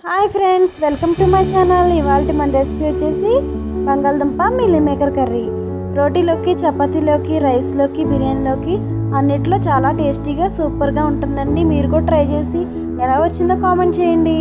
Hi friends, welcome to my channel. ఇవాళ మన recipe వచ్చేసి బంగాళదుంప మిల్లీ మేకర్ కర్రీ. రోటీలోకి, చపాతీలోకి, రైస్లోకి, బిర్యానీలోకి అన్నిట్లో చాలా టేస్టీగా సూపర్గా ఉంటుందండి. మీరు కూడా ట్రై చేసి ఎలా వచ్చిందో కామెంట్ చేయండి.